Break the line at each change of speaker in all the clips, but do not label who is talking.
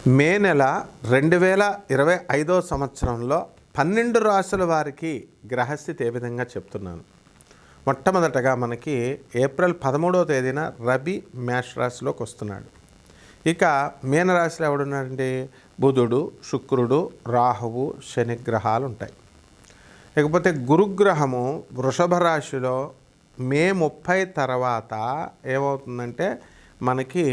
మే నెల 2025 సంవత్సరంలో 12 రాశుల వారికి గ్రహస్థితి ఏ విధంగా చెప్తున్నాను. మొట్టమొదటగా మనకి ఏప్రిల్ 13వ తేదీన రవి మేష రాశిలోకి వస్తున్నాడు. ఇక మీనరాశిలో ఎవడున్నాడంటే బుధుడు, శుక్రుడు, రాహువు, శని గ్రహాలు ఉంటాయి. ఇకపోతే గురుగ్రహము వృషభ రాశిలో మే 30 తర్వాత ఏమవుతుందంటే మనకి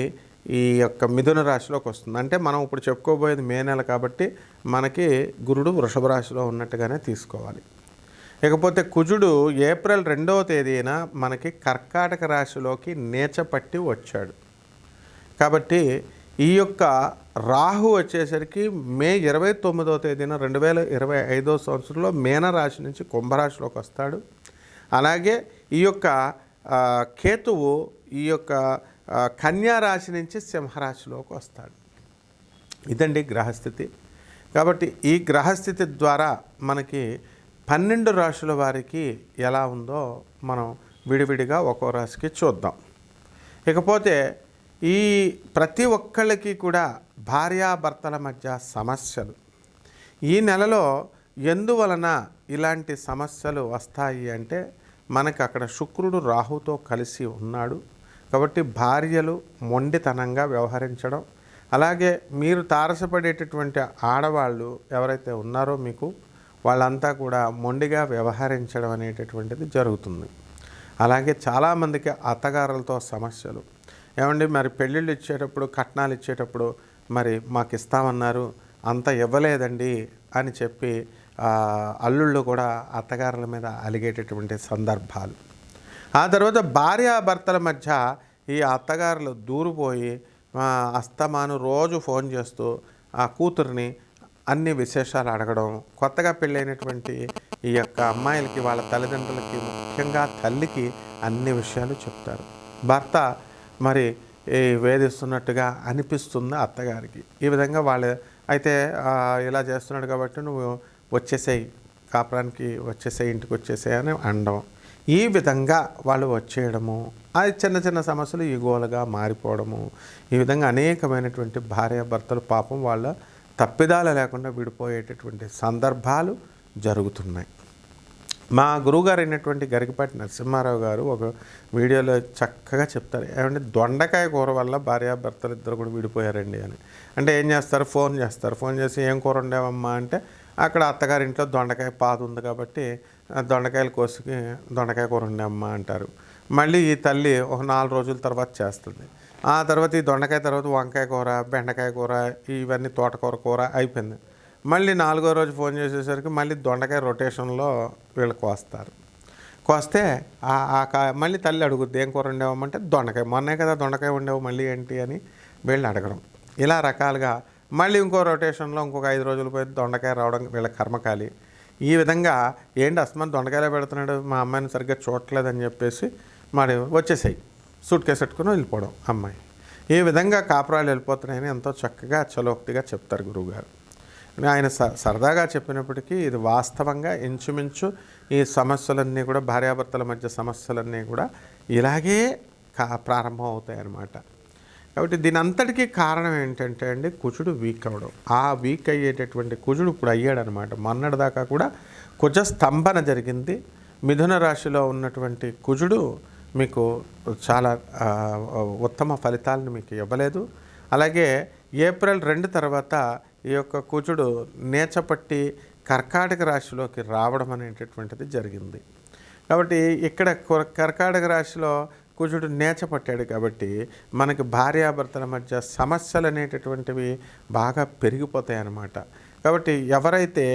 ఈ యొక్క మిథున రాశిలోకి వస్తుంది. అంటే మనం ఇప్పుడు చెప్పుకోబోయేది మే నెల కాబట్టి మనకి గురుడు వృషభ రాశిలో ఉన్నట్టుగానే తీసుకోవాలి. ఇకపోతే కుజుడు ఏప్రిల్ 2వ తేదీన మనకి కర్కాటక రాశిలోకి నీచపట్టి వచ్చాడు. కాబట్టి ఈ యొక్క రాహు వచ్చేసరికి మే 29వ తేదీన 2025 సంవత్సరంలో మీనరాశి నుంచి కుంభరాశిలోకి వస్తాడు. అలాగే ఈ యొక్క కేతువు ఈ యొక్క కన్యా రాశి నుంచి సింహరాశిలోకి వస్తాడు. ఇదండి గ్రహస్థితి. కాబట్టి ఈ గ్రహస్థితి ద్వారా మనకి 12 రాశుల వారికి ఎలా ఉందో మనం విడివిడిగా ఒక్కో రాశికి చూద్దాం. ఇకపోతే ఈ ప్రతి ఒక్కళ్ళకి కూడా భార్యాభర్తల మధ్య సమస్యలు ఈ నెలలో ఎందువలన ఇలాంటి సమస్యలు వస్తాయి అంటే మనకు అక్కడ శుక్రుడు రాహుతో కలిసి ఉన్నాడు. కాబట్టి భార్యలు మొండితనంగా వ్యవహరించడం, అలాగే మీరు తారసపడేటటువంటి ఆడవాళ్ళు ఎవరైతే ఉన్నారో మీకు వాళ్ళంతా కూడా మొండిగా వ్యవహరించడం అనేటటువంటిది జరుగుతుంది. అలాగే చాలామందికి అత్తగారులతో సమస్యలు. ఏమండి మరి పెళ్ళిళ్ళు ఇచ్చేటప్పుడు కట్నాలు ఇచ్చేటప్పుడు మరి మాకు ఇస్తామన్నారు అంత ఇవ్వలేదండి అని చెప్పి అల్లుళ్ళు కూడా అత్తగారుల మీద అలిగేటటువంటి సందర్భాలు. ఆ తర్వాత భార్యాభర్తల మధ్య ఈ అత్తగారులు దూరిపోయి అస్తమాను రోజు ఫోన్ చేస్తూ ఆ కూతుర్ని అన్ని విశేషాలు అడగడం, కొత్తగా పెళ్ళైనటువంటి ఈ యొక్క అమ్మాయిలకి వాళ్ళ తల్లిదండ్రులకి ముఖ్యంగా తల్లికి అన్ని విషయాలు చెప్తారు. భర్త మరి వేధిస్తున్నట్టుగా అనిపిస్తుంది అత్తగారికి. ఈ విధంగా వాళ్ళు అయితే ఇలా చేస్తున్నాడు కాబట్టి నువ్వు వచ్చేసేయి, కాపురానికి వచ్చేసేయి, ఇంటికి వచ్చేసేయి అని అనడం. ఈ విధంగా వాళ్ళు వచ్చేయడము, అది చిన్న చిన్న సమస్యలు ఈగోలుగా మారిపోవడము, ఈ విధంగా అనేకమైనటువంటి భార్యాభర్తలు పాపం వాళ్ళ తప్పిదాలు లేకుండా విడిపోయేటటువంటి సందర్భాలు జరుగుతున్నాయి. మా గురువుగారు అయినటువంటి గరికపాటి నరసింహారావు గారు ఒక వీడియోలో చక్కగా చెప్తారు. ఏమంటే దొండకాయ కూర వల్ల భార్యాభర్తలు ఇద్దరు కూడా విడిపోయారండి అని. అంటే ఏం చేస్తారు, ఫోన్ చేసి ఏం కూర వండావమ్మా అంటే అక్కడ అత్తగారింట్లో దొండకాయ పాదు ఉంది కాబట్టి దొండకాయలు కోసుకి దొండకాయ కూర వండామ్మా అంటారు. మళ్ళీ ఈ తల్లి ఒక 4 రోజుల తర్వాత చేస్తుంది. ఆ తర్వాత ఈ దొండకాయ తర్వాత వంకాయ కూర, బెండకాయ కూర, ఇవన్నీ తోటకూర అయిపోయింది. మళ్ళీ 4వ రోజు ఫోన్ చేసేసరికి మళ్ళీ దొండకాయ రొటేషన్లో వీళ్ళు కోస్తే మళ్ళీ తల్లి అడుగుద్ది ఏం కూర వండామంటే దొండకాయ, మొన్నే కదా దొండకాయ వండావు మళ్ళీ ఏంటి అని వీళ్ళు అడగడం. ఇలా రకాలుగా మళ్ళీ ఇంకో రొటేషన్లో ఇంకొక 5 రోజులు పోయి దొండకాయ రావడం వీళ్ళ కర్మకాలి. ఈ విధంగా ఏంటి అస్మాన్ దొండకాయలే పెడుతున్నాడు, మా అమ్మాయిని సరిగ్గా చూడట్లేదని చెప్పేసి మరి వచ్చేసాయి సూట్ కేసు పెట్టుకుని వెళ్ళిపోవడం అమ్మాయి. ఈ విధంగా కాపురాలు వెళ్ళిపోతున్నాయని ఎంతో చక్కగా చలోక్తిగా చెప్తారు గురువుగారు. ఆయన సరదాగా చెప్పినప్పటికీ ఇది వాస్తవంగా ఇంచుమించు ఈ సమస్యలన్నీ కూడా భార్యాభర్తల మధ్య సమస్యలన్నీ కూడా ఇలాగే ప్రారంభం అవుతాయి అన్నమాట. కాబట్టి దీని అంతటికీ కారణం ఏంటంటే అండి కుజుడు వీక్ అవ్వడం. ఆ వీక్ అయ్యేటటువంటి కుజుడు ఇప్పుడు అయ్యాడనమాట. మొన్నటిదాకా కూడా కుజ స్తంభన జరిగింది. మిథున రాశిలో ఉన్నటువంటి కుజుడు మీకు చాలా ఉత్తమ ఫలితాలను మీకు ఇవ్వలేదు. అలాగే ఏప్రిల్ 2 తర్వాత ఈ యొక్క కుజుడు నీచపట్టి కర్కాటక రాశిలోకి రావడం అనేటటువంటిది జరిగింది. కాబట్టి ఇక్కడ కర్కాటక రాశిలో కుజుడు నీచపట్టాడు కాబట్టి మనకి భార్యాభర్తల మధ్య సమస్యలు అనేటటువంటివి బాగా పెరిగిపోతాయి అన్నమాట. కాబట్టి ఎవరైతే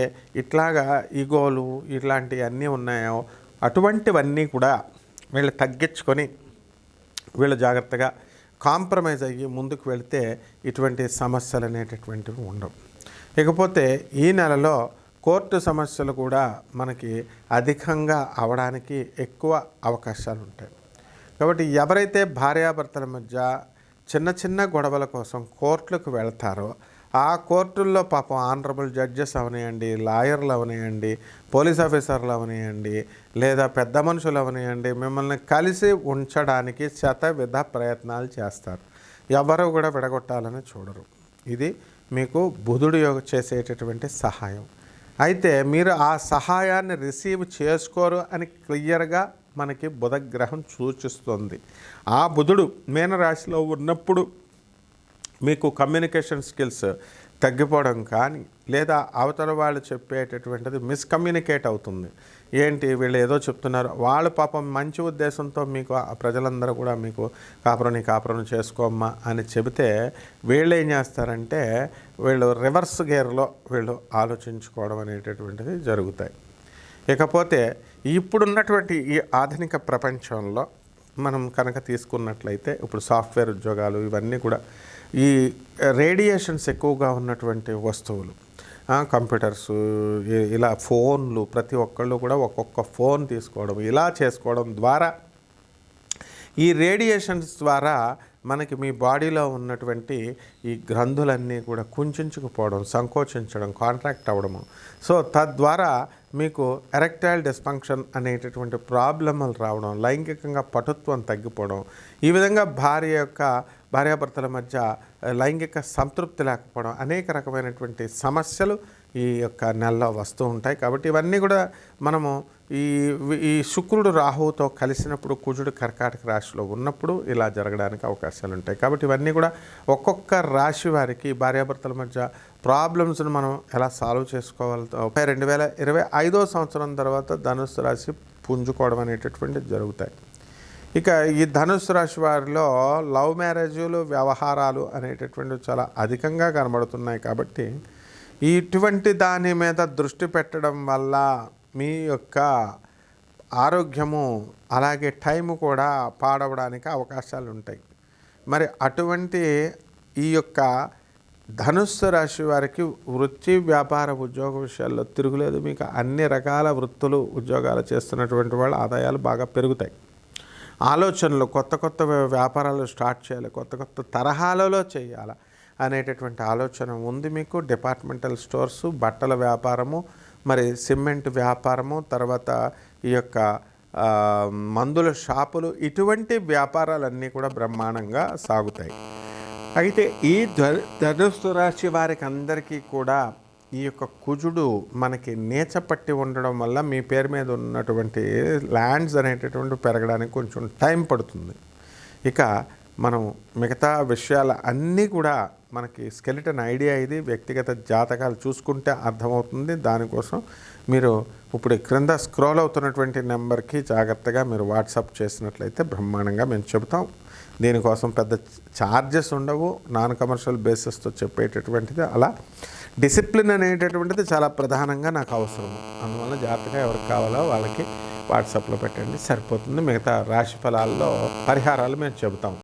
ఇట్లాగా ఈగోలు ఇట్లాంటివన్నీ ఉన్నాయో అటువంటివన్నీ కూడా వీళ్ళు తగ్గించుకొని వీళ్ళు జాగ్రత్తగా కాంప్రమైజ్ అయ్యి ముందుకు వెళితే ఇటువంటి సమస్యలు అనేటటువంటివి ఉండవు. ఇకపోతే ఈ నెలలో కోర్టు సమస్యలు కూడా మనకి అధికంగా అవడానికి ఎక్కువ అవకాశాలు ఉంటాయి. కాబట్టి ఎవరైతే భార్యాభర్తల మధ్య చిన్న చిన్న గొడవల కోసం కోర్టులకు వెళ్తారో ఆ కోర్టుల్లో పాపం ఆనరబుల్ జడ్జెస్ అవనియండి, లాయర్లు అవనియండి, పోలీస్ ఆఫీసర్లు అవనియండి, లేదా పెద్ద మనుషులు అవనియండి, మిమ్మల్ని కలిసి ఉంచడానికి శతవిధ ప్రయత్నాలు చేస్తారు. ఎవరు కూడా విడగొట్టాలని చూడరు. ఇది మీకు బుధుడు చేసేటటువంటి సహాయం. అయితే మీరు ఆ సహాయాన్ని రిసీవ్ చేసుకోరు అని క్లియర్గా మనకి బుధగ్రహం సూచిస్తుంది. ఆ బుధుడు మీనరాశిలో ఉన్నప్పుడు మీకు కమ్యూనికేషన్ స్కిల్స్ తగ్గిపోవడం కానీ, లేదా అవతల వాళ్ళు చెప్పేటటువంటిది మిస్కమ్యూనికేట్ అవుతుంది. ఏంటి వీళ్ళు ఏదో చెప్తున్నారు, వాళ్ళు పాపం మంచి ఉద్దేశంతో మీకు ప్రజలందరూ కూడా మీకు కాపురం చేసుకోమ్మా అని చెబితే వీళ్ళు ఏం చేస్తారంటే వీళ్ళు రివర్స్ గేర్లో వీళ్ళు ఆలోచించుకోవడం అనేటటువంటిది జరుగుతాయి. ఇకపోతే ఇప్పుడున్నటువంటి ఈ ఆధునిక ప్రపంచంలో మనం కనుక తీసుకున్నట్లయితే ఇప్పుడు సాఫ్ట్వేర్ ఉద్యోగాలు ఇవన్నీ కూడా ఈ రేడియేషన్స్ ఎక్కువగా ఉన్నటువంటి వస్తువులు, కంప్యూటర్స్, ఇలా ఫోన్లు, ప్రతి ఒక్కళ్ళు కూడా ఒక్కొక్క ఫోన్ తీసుకోవడం, ఇలా చేసుకోవడం ద్వారా ఈ రేడియేషన్స్ ద్వారా మనకి మీ బాడీలో ఉన్నటువంటి ఈ గ్రంథులన్నీ కూడా కుంచుకుపోవడం, సంకోచించడం, కాంట్రాక్ట్ అవ్వడము. సో తద్వారా మీకు ఎరెక్టైల్ డిస్ఫంక్షన్ అనేటటువంటి ప్రాబ్లమ్లు రావడం, లైంగికంగా పటుత్వం తగ్గిపోవడం, ఈ విధంగా భార్యాభర్తల మధ్య లైంగిక సంతృప్తి లేకపోవడం, అనేక రకమైనటువంటి సమస్యలు ఈ యొక్క నెలలో వస్తూ ఉంటాయి. కాబట్టి ఇవన్నీ కూడా మనము ఈ శుక్రుడు రాహువుతో కలిసినప్పుడు, కుజుడు కర్కాటక రాశిలో ఉన్నప్పుడు ఇలా జరగడానికి అవకాశాలు ఉంటాయి. కాబట్టి ఇవన్నీ కూడా ఒక్కొక్క రాశి వారికి భార్యాభర్తల మధ్య ప్రాబ్లమ్స్ను మనం ఎలా సాల్వ్ చేసుకోవాలో 2025 సంవత్సరం తర్వాత ధనుస్సు రాశి పుంజుకోవడం అనేటటువంటిది జరుగుతాయి. ఇక ఈ ధనుస్సు రాశి వారిలో లవ్ మ్యారేజీలు, వ్యవహారాలు అనేటటువంటివి చాలా అధికంగా కనబడుతున్నాయి. కాబట్టి ఇటువంటి దాని మీద దృష్టి పెట్టడం వల్ల మీ యొక్క ఆరోగ్యము అలాగే టైము కూడా పాడవడానికి అవకాశాలు ఉంటాయి. మరి అటువంటి ఈ యొక్క ధనుస్సు రాశి వారికి వృత్తి, వ్యాపార, ఉద్యోగ విషయాల్లో తిరుగులేదు. మీకు అన్ని రకాల వృత్తులు, ఉద్యోగాలు చేస్తున్నటువంటి వాళ్ళ ఆదాయాలు బాగా పెరుగుతాయి. ఆలోచనలు కొత్త వ్యాపారాలు స్టార్ట్ చేయాలి, కొత్త తరహాలలో చేయాలి అనేటటువంటి ఆలోచన ఉంది మీకు. డిపార్ట్మెంటల్ స్టోర్సు, బట్టల వ్యాపారము, మరి సిమెంట్ వ్యాపారము, తర్వాత ఈ యొక్క మందుల షాపులు, ఇటువంటి వ్యాపారాలన్నీ కూడా బ్రహ్మాండంగా సాగుతాయి. అయితే ఈ ధనుస్సు రాశి వారికి అందరికీ కూడా ఈ యొక్క కుజుడు మనకి నీచపట్టి ఉండడం వల్ల మీ పేరు మీద ఉన్నటువంటి ల్యాండ్స్ అనేటటువంటి పెరగడానికి కొంచెం టైం పడుతుంది. ఇక మనం మిగతా విషయాలు అన్నీ కూడా మనకి స్కెలిటన్ ఐడియా, ఇది వ్యక్తిగత జాతకాలు చూసుకుంటే అర్థమవుతుంది. దానికోసం మీరు ఇప్పుడు క్రింద స్క్రోల్ అవుతున్నటువంటి నెంబర్కి జాగ్రత్తగా మీరు వాట్సాప్ చేసినట్లయితే బ్రహ్మాండంగా మేము చెబుతాం. దీనికోసం పెద్ద ఛార్జెస్ ఉండవు, నాన్ కమర్షియల్ బేసిస్తో చెప్పేటటువంటిది. అలా డిసిప్లిన్ అనేటటువంటిది చాలా ప్రధానంగా నాకు అవసరం. అందువల్ల జాగ్రత్తగా ఎవరికి కావాలో వాళ్ళకి వాట్సాప్లో పెట్టండి, సరిపోతుంది. మిగతా రాశి ఫలాల్లో పరిహారాలు మేము చెబుతాం.